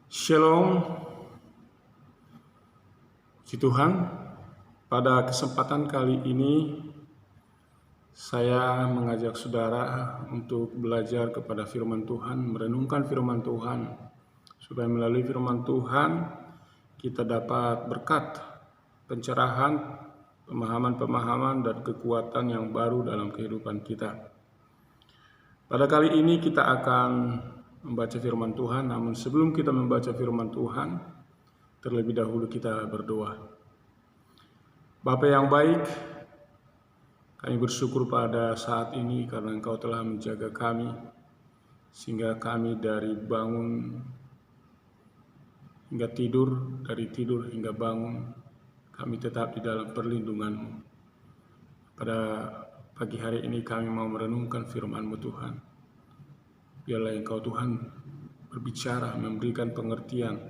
Shalom, Puji Tuhan. Pada kesempatan kali ini saya mengajak saudara untuk belajar kepada firman Tuhan, merenungkan firman Tuhan, supaya melalui firman Tuhan kita dapat berkat, pencerahan, pemahaman-pemahaman dan kekuatan yang baru dalam kehidupan kita. Pada kali ini kita akan membaca firman Tuhan, namun sebelum kita membaca firman Tuhan, terlebih dahulu kita berdoa. Bapa yang baik, kami bersyukur pada saat ini karena Engkau telah menjaga kami, sehingga kami dari bangun hingga tidur, dari tidur hingga bangun, kami tetap di dalam perlindungan-Mu. Pada pagi hari ini kami mau merenungkan firman-Mu Tuhan. Biarlah Engkau Tuhan berbicara, memberikan pengertian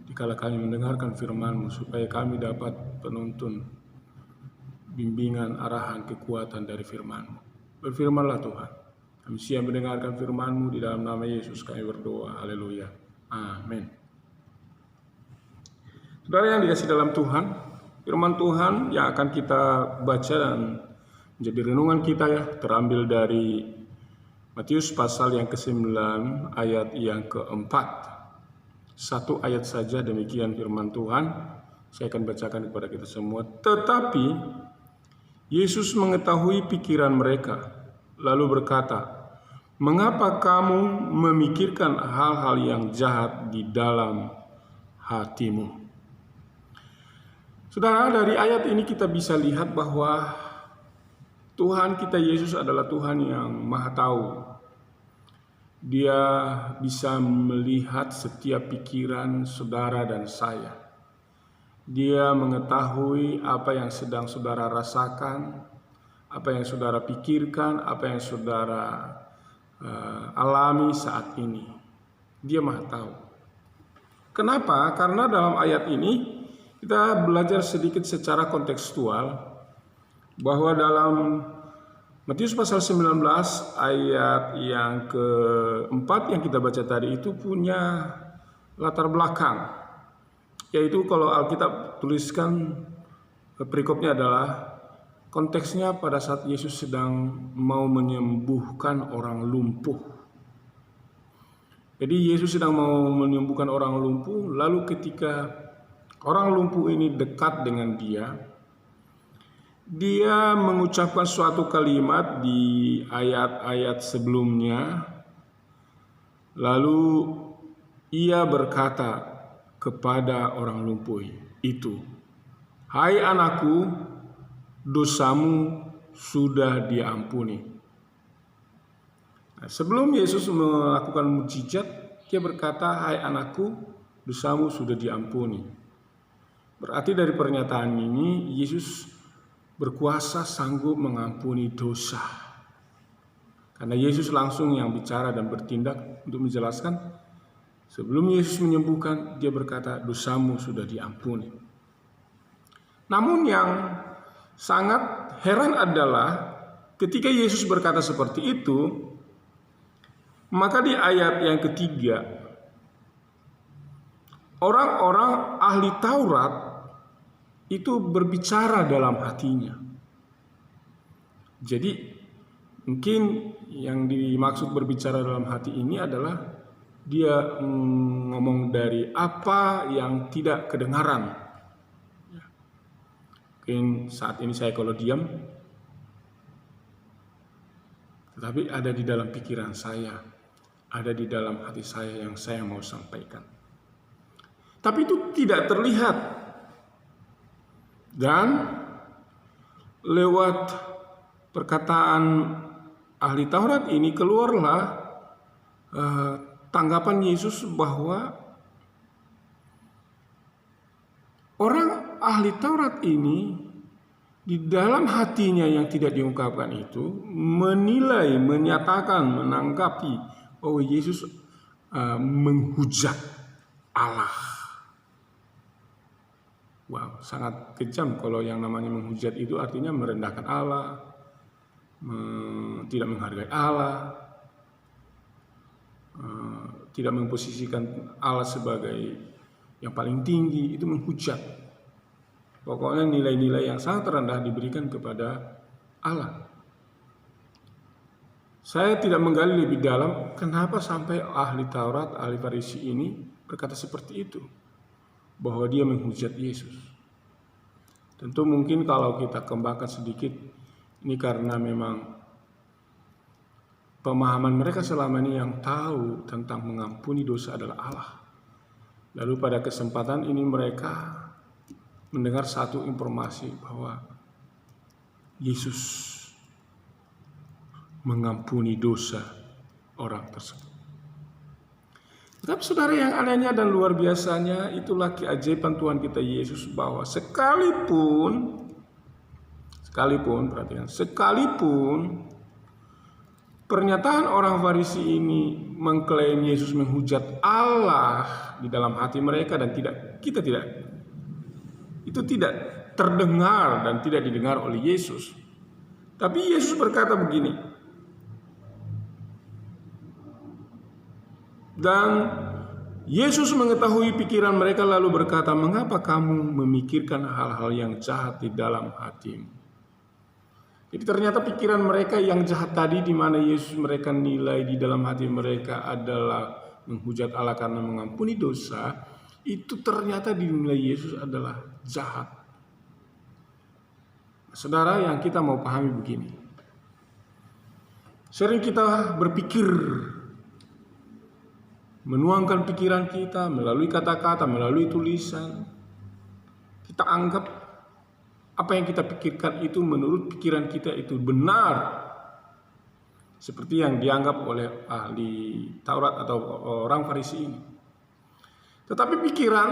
dikala kami mendengarkan firman-Mu, supaya kami dapat penuntun, bimbingan, arahan, kekuatan dari firman-Mu. Berfirmanlah Tuhan. Kami siap mendengarkan firman-Mu, di dalam nama Yesus kami berdoa. Haleluya. Amin. Saudara yang dikasihi dalam Tuhan, firman Tuhan yang akan kita baca dan menjadi renungan kita terambil dari Matius pasal yang ke-9 ayat yang ke-4. Satu ayat saja, demikian firman Tuhan. Saya akan bacakan kepada kita semua. Tetapi Yesus mengetahui pikiran mereka, lalu berkata, "Mengapa kamu memikirkan hal-hal yang jahat di dalam hatimu?" Saudara, dari ayat ini kita bisa lihat bahwa Tuhan kita Yesus adalah Tuhan yang Maha Tahu. Dia bisa melihat setiap pikiran saudara dan saya. Dia mengetahui apa yang sedang saudara rasakan, apa yang saudara pikirkan, apa yang saudara alami saat ini. Dia Maha Tahu. Kenapa? Karena dalam ayat ini kita belajar sedikit secara kontekstual bahwa dalam Matius pasal 19 ayat yang ke-4 yang kita baca tadi itu punya latar belakang. Yaitu kalau Alkitab tuliskan perikopnya adalah konteksnya pada saat Yesus sedang mau menyembuhkan orang lumpuh. Jadi Yesus sedang mau menyembuhkan orang lumpuh, lalu ketika orang lumpuh ini dekat dengan dia mengucapkan suatu kalimat di ayat-ayat sebelumnya. Lalu ia berkata kepada orang lumpuh itu, "Hai anakku, dosamu sudah diampuni." Nah, sebelum Yesus melakukan mukjizat, dia berkata, "Hai anakku, dosamu sudah diampuni." Berarti dari pernyataan ini Yesus berkuasa, sanggup mengampuni dosa. Karena Yesus langsung yang bicara dan bertindak untuk menjelaskan. Sebelum Yesus menyembuhkan, dia berkata, "Dosamu sudah diampuni." Namun yang sangat heran adalah ketika Yesus berkata seperti itu, maka di ayat yang ketiga, orang-orang ahli Taurat itu berbicara dalam hatinya. Jadi mungkin yang dimaksud berbicara dalam hati ini adalah dia ngomong dari apa yang tidak kedengaran. Mungkin saat ini saya kalau diam, tetapi ada di dalam pikiran saya, ada di dalam hati saya yang saya mau sampaikan. Tapi itu tidak terlihat. Dan lewat perkataan ahli Taurat ini keluarlah tanggapan Yesus bahwa orang ahli Taurat ini di dalam hatinya yang tidak diungkapkan itu menilai, menyatakan, menanggapi bahwa Yesus menghujat Allah. Wow, sangat kejam kalau yang namanya menghujat itu artinya merendahkan Allah, tidak menghargai Allah, tidak memposisikan Allah sebagai yang paling tinggi, itu menghujat. Pokoknya nilai-nilai yang sangat rendah diberikan kepada Allah. Saya tidak menggali lebih dalam kenapa sampai ahli Taurat, ahli Farisi ini berkata seperti itu, bahwa dia menghujat Yesus. Tentu mungkin kalau kita kembangkan sedikit, ini karena memang pemahaman mereka selama ini yang tahu tentang mengampuni dosa adalah Allah. Lalu pada kesempatan ini mereka mendengar satu informasi bahwa Yesus mengampuni dosa orang tersebut. Tetapi saudara, yang anehnya dan luar biasanya itulah keajaiban Tuhan kita Yesus, bahwa sekalipun perhatikan, sekalipun pernyataan orang Farisi ini mengklaim Yesus menghujat Allah di dalam hati mereka dan itu tidak terdengar dan tidak didengar oleh Yesus. Tapi Yesus berkata begini, dan Yesus mengetahui pikiran mereka lalu berkata, "Mengapa kamu memikirkan hal-hal yang jahat di dalam hatimu?" Jadi ternyata pikiran mereka yang jahat tadi, di mana Yesus mereka nilai di dalam hati mereka adalah menghujat Allah karena mengampuni dosa, itu ternyata dinilai Yesus adalah jahat. Saudara, yang kita mau pahami begini. Sering kita berpikir, menuangkan pikiran kita melalui kata-kata, melalui tulisan. Kita anggap apa yang kita pikirkan itu menurut pikiran kita itu benar, seperti yang dianggap oleh ahli Taurat atau orang Farisi ini. Tetapi pikiran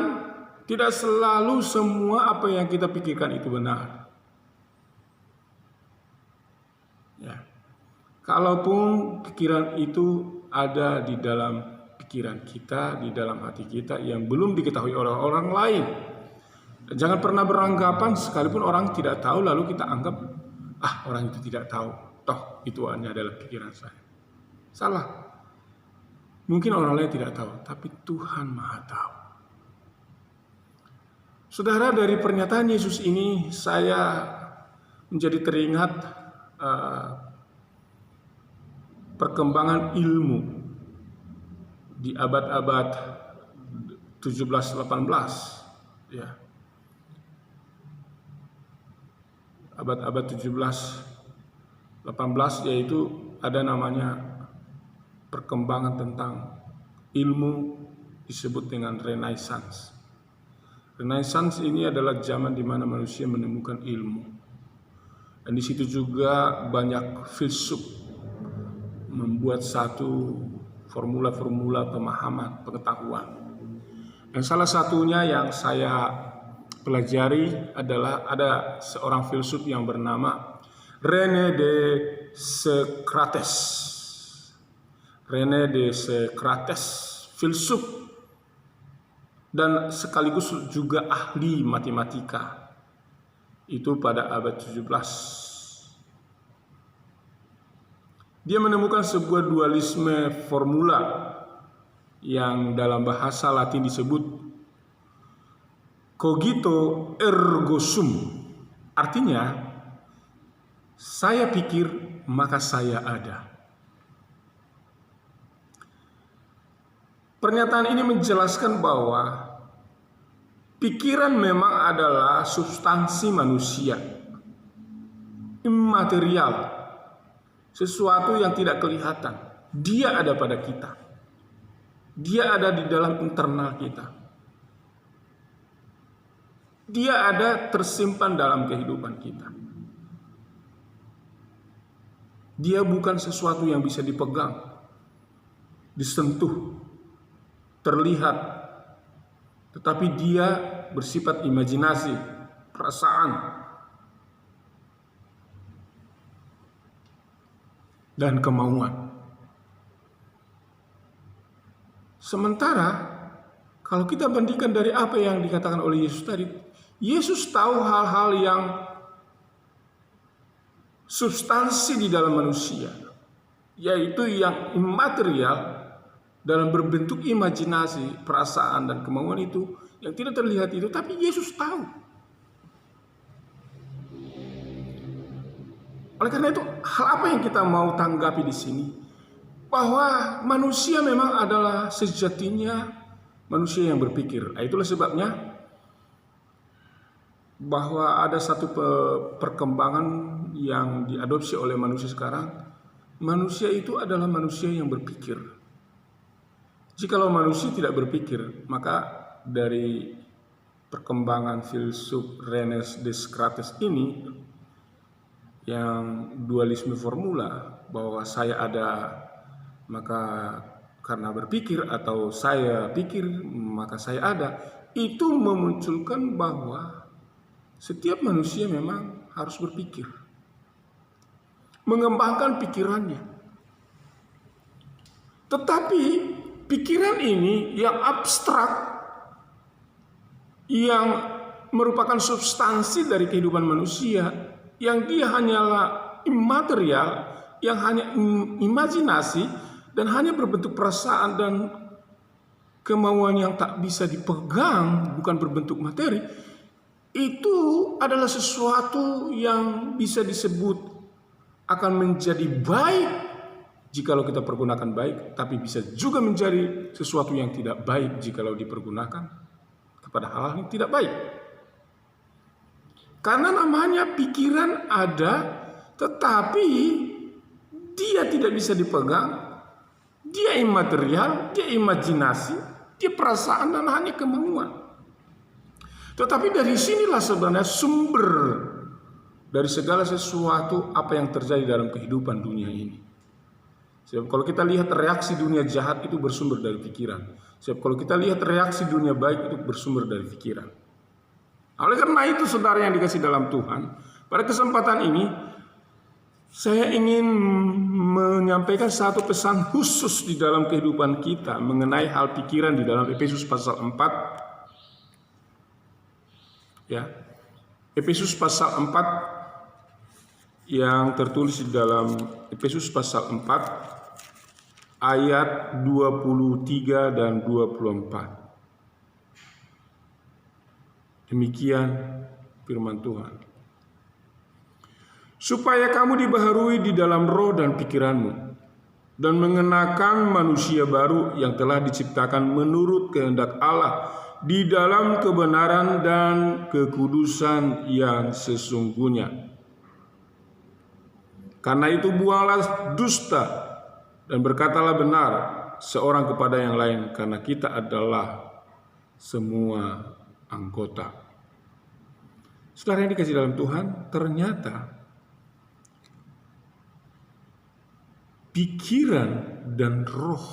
tidak selalu semua apa yang kita pikirkan itu benar. Ya. Kalaupun pikiran itu ada di dalam pikiran kita, di dalam hati kita yang belum diketahui oleh orang lain. Jangan pernah beranggapan sekalipun orang tidak tahu lalu kita anggap, orang itu tidak tahu, toh itu hanya adalah pikiran saya. Salah. Mungkin orang lain tidak tahu, tapi Tuhan Maha tahu. Saudara, dari pernyataan Yesus ini saya menjadi teringat perkembangan ilmu di abad-abad 17-18, ya. Abad-abad 17-18, yaitu ada namanya perkembangan tentang ilmu disebut dengan Renaissance. Renaissance ini adalah zaman di mana manusia menemukan ilmu. Dan di situ juga banyak filsuf membuat satu formula-formula pemahaman, pengetahuan. Dan salah satunya yang saya pelajari adalah ada seorang filsuf yang bernama René Descartes. René Descartes, filsuf dan sekaligus juga ahli matematika. Itu pada abad 17. Dia menemukan sebuah dualisme formula yang dalam bahasa Latin disebut cogito ergo sum. Artinya, saya pikir maka saya ada. Pernyataan ini menjelaskan bahwa pikiran memang adalah substansi manusia, immaterial, sesuatu yang tidak kelihatan. Dia ada pada kita. Dia ada di dalam internal kita. Dia ada tersimpan dalam kehidupan kita. Dia bukan sesuatu yang bisa dipegang, disentuh, terlihat, tetapi dia bersifat imajinasi, perasaan, dan kemauan. Sementara kalau kita bandingkan dari apa yang dikatakan oleh Yesus tadi, Yesus tahu hal-hal yang substansi di dalam manusia, yaitu yang immaterial, dalam berbentuk imajinasi, perasaan dan kemauan itu yang tidak terlihat itu, tapi Yesus tahu. Oleh karena itu, hal apa yang kita mau tanggapi di sini? Bahwa manusia memang adalah sejatinya manusia yang berpikir. Itulah sebabnya bahwa ada satu perkembangan yang diadopsi oleh manusia sekarang. Manusia itu adalah manusia yang berpikir. Jikalau manusia tidak berpikir, maka dari perkembangan filsuf René Descartes ini, yang dualisme formula, bahwa saya ada maka karena berpikir, atau saya pikir maka saya ada, itu memunculkan bahwa setiap manusia memang harus berpikir, mengembangkan pikirannya. Tetapi pikiran ini yang abstrak, yang merupakan substansi dari kehidupan manusia, yang dia hanyalah imaterial, yang hanya imajinasi dan hanya berbentuk perasaan dan kemauan yang tak bisa dipegang, bukan berbentuk materi, itu adalah sesuatu yang bisa disebut akan menjadi baik jikalau kita pergunakan baik, tapi bisa juga menjadi sesuatu yang tidak baik jikalau dipergunakan kepada hal yang tidak baik. Karena namanya pikiran ada, tetapi dia tidak bisa dipegang, dia imaterial, dia imajinasi, dia perasaan dan hanya kemauan. Tetapi dari sinilah sebenarnya sumber dari segala sesuatu apa yang terjadi dalam kehidupan dunia ini. Sebab kalau kita lihat reaksi dunia jahat itu bersumber dari pikiran. Sebab kalau kita lihat reaksi dunia baik itu bersumber dari pikiran. Oleh karena itu, saudara yang dikasih dalam Tuhan, pada kesempatan ini saya ingin menyampaikan satu pesan khusus di dalam kehidupan kita mengenai hal pikiran di dalam Efesus pasal 4. Ya. Efesus pasal 4 yang tertulis di dalam Efesus pasal 4 ayat 23 dan 24. Demikian firman Tuhan. Supaya kamu dibaharui di dalam roh dan pikiranmu, dan mengenakan manusia baru yang telah diciptakan menurut kehendak Allah di dalam kebenaran dan kekudusan yang sesungguhnya. Karena itu buanglah dusta dan berkatalah benar seorang kepada yang lain, karena kita adalah semua anggota. Saudara yang dikasih dalam Tuhan, ternyata pikiran dan roh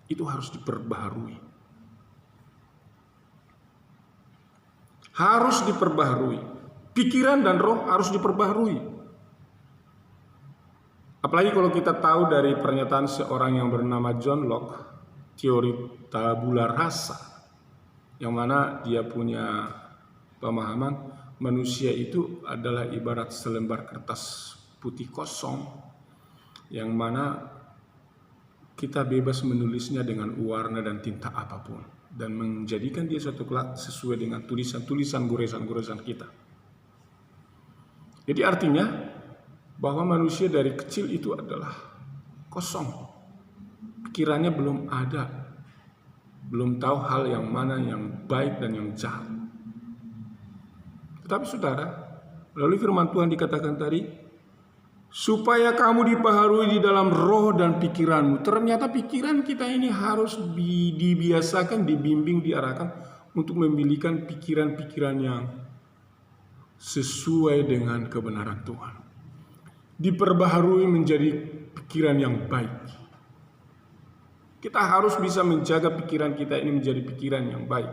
itu harus diperbaharui. Harus diperbaharui. Pikiran dan roh harus diperbaharui. Apalagi kalau kita tahu dari pernyataan seorang yang bernama John Locke, teori tabula rasa, yang mana dia punya pemahaman manusia itu adalah ibarat selembar kertas putih kosong, yang mana kita bebas menulisnya dengan warna dan tinta apapun, dan menjadikan dia suatu kelak sesuai dengan tulisan-tulisan, goresan-goresan kita. Jadi artinya bahwa manusia dari kecil itu adalah kosong, pikirannya belum ada, belum tahu hal yang mana yang baik dan yang jahat. Tetapi saudara, melalui firman Tuhan dikatakan tadi, supaya kamu dibaharui di dalam roh dan pikiranmu. Ternyata pikiran kita ini harus dibiasakan, dibimbing, diarahkan untuk memiliki pikiran-pikiran yang sesuai dengan kebenaran Tuhan. Diperbaharui menjadi pikiran yang baik. Kita harus bisa menjaga pikiran kita ini menjadi pikiran yang baik.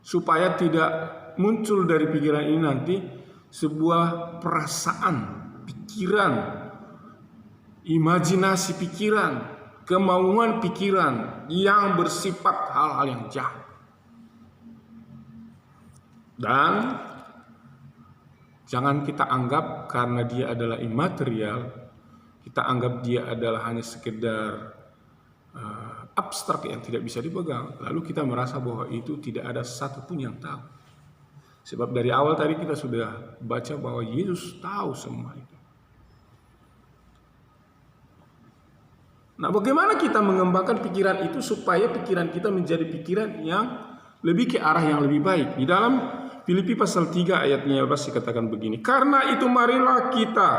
Supaya tidak muncul dari pikiran ini nanti sebuah perasaan, pikiran, imajinasi pikiran, kemauan pikiran yang bersifat hal-hal yang jahat. Dan Jangan kita anggap karena dia adalah imaterial, kita anggap dia adalah hanya sekedar abstrak yang tidak bisa dipegang, lalu kita merasa bahwa itu tidak ada satupun yang tahu. Sebab dari awal tadi kita sudah baca bahwa Yesus tahu semua itu. Nah, bagaimana kita mengembangkan pikiran itu supaya pikiran kita menjadi pikiran yang lebih ke arah yang lebih baik? Di dalam Filipi pasal 3 ayatnya 15 dikatakan begini, karena itu marilah kita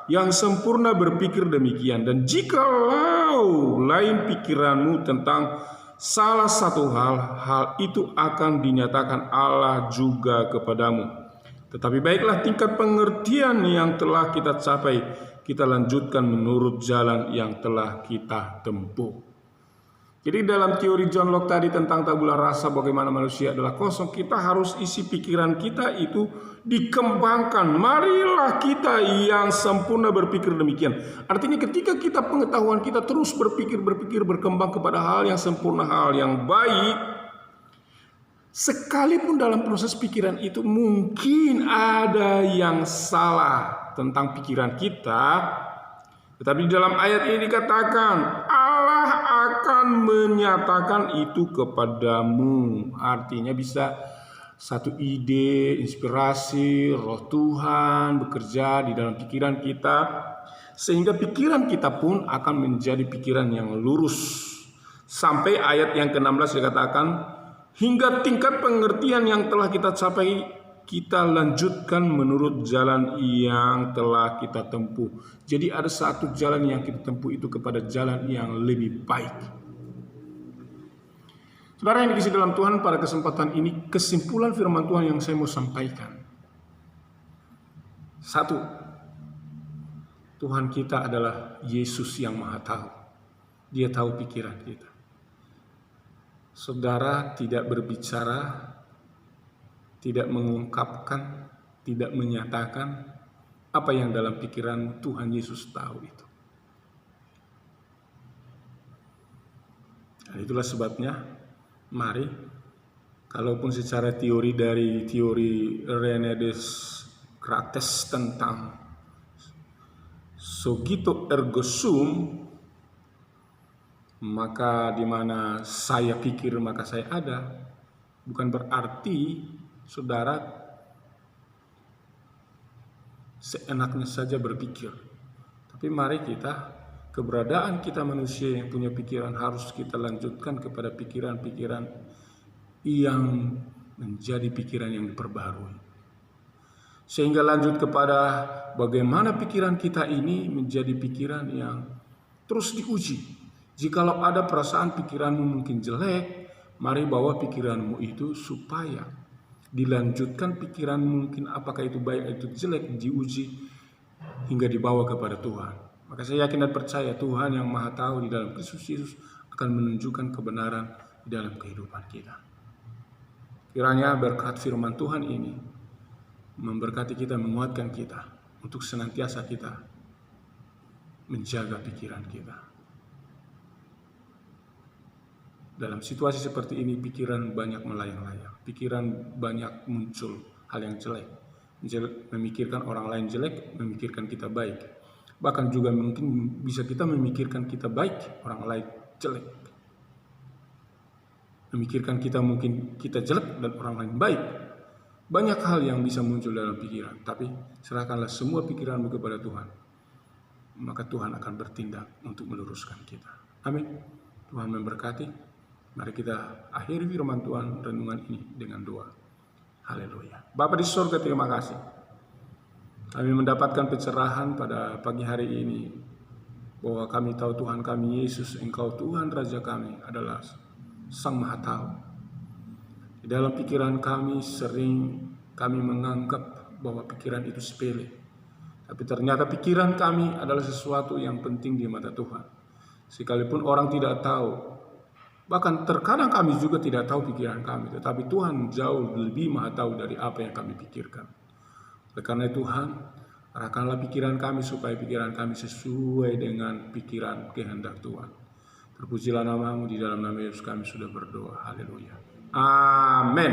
yang sempurna berpikir demikian, dan jikalau lain pikiranmu tentang salah satu hal itu akan dinyatakan Allah juga kepadamu. Tetapi baiklah tingkat pengertian yang telah kita capai, kita lanjutkan menurut jalan yang telah kita tempuh. Jadi dalam teori John Locke tadi tentang tabula rasa, bagaimana manusia adalah kosong, kita harus isi pikiran kita itu dikembangkan. Marilah kita yang sempurna berpikir demikian. Artinya ketika kita pengetahuan kita terus berpikir berkembang kepada hal yang sempurna, hal yang baik, sekalipun dalam proses pikiran itu mungkin ada yang salah tentang pikiran kita, tetapi dalam ayat ini dikatakan Allah akan menyatakan itu kepadamu. Artinya bisa satu ide, inspirasi, roh Tuhan bekerja di dalam pikiran kita, sehingga pikiran kita pun akan menjadi pikiran yang lurus. Sampai ayat yang ke-16 dikatakan, hingga tingkat pengertian yang telah kita capai, kita lanjutkan menurut jalan yang telah kita tempuh. Jadi ada satu jalan yang kita tempuh itu kepada jalan yang lebih baik. Saudara yang dikasihi dalam Tuhan, pada kesempatan ini kesimpulan firman Tuhan yang saya mau sampaikan. Satu, Tuhan kita adalah Yesus yang Maha Tahu. Dia tahu pikiran kita. Saudara tidak berbicara, tidak mengungkapkan, tidak menyatakan apa yang dalam pikiran Tuhan Yesus tahu itu. Dan itulah sebabnya, mari, kalaupun secara teori dari teori René Descartes tentang cogito ergo sum, maka di mana saya pikir maka saya ada, bukan berarti saudara seenaknya saja berpikir. Tapi mari kita, keberadaan kita manusia yang punya pikiran harus kita lanjutkan kepada pikiran-pikiran yang menjadi pikiran yang diperbarui. Sehingga lanjut kepada bagaimana pikiran kita ini menjadi pikiran yang terus diuji. Jikalau ada perasaan pikiranmu mungkin jelek, mari bawa pikiranmu itu supaya dilanjutkan pikiran mungkin apakah itu baik itu jelek, diuji hingga dibawa kepada Tuhan. Maka saya yakin dan percaya Tuhan yang Maha Tahu di dalam Kristus Yesus akan menunjukkan kebenaran di dalam kehidupan kita. Kiranya berkat firman Tuhan ini memberkati kita, menguatkan kita untuk senantiasa kita menjaga pikiran kita. Dalam situasi seperti ini pikiran banyak melayang-layang, pikiran banyak muncul hal yang jelek, memikirkan orang lain jelek, memikirkan kita baik. Bahkan juga mungkin bisa kita memikirkan kita baik, orang lain jelek. Memikirkan kita mungkin kita jelek dan orang lain baik. Banyak hal yang bisa muncul dalam pikiran, tapi serahkanlah semua pikiranmu kepada Tuhan. Maka Tuhan akan bertindak untuk meluruskan kita. Amin. Tuhan memberkati. Mari kita akhiri firman Tuhan renungan ini dengan doa. Haleluya. Bapa di surga, terima kasih. Kami mendapatkan pencerahan pada pagi hari ini bahwa kami tahu Tuhan kami Yesus, Engkau Tuhan Raja kami adalah Sang Maha Tahu. Di dalam pikiran kami sering kami menganggap bahwa pikiran itu sepele. Tapi ternyata pikiran kami adalah sesuatu yang penting di mata Tuhan. Sekalipun orang tidak tahu, bahkan terkadang kami juga tidak tahu pikiran kami, tetapi Tuhan jauh lebih Maha Tahu dari apa yang kami pikirkan. Oleh karena Tuhan, arahkanlah pikiran kami supaya pikiran kami sesuai dengan pikiran kehendak Tuhan. Terpujilah nama-Mu, di dalam nama Yesus kami sudah berdoa. Haleluya. Amin.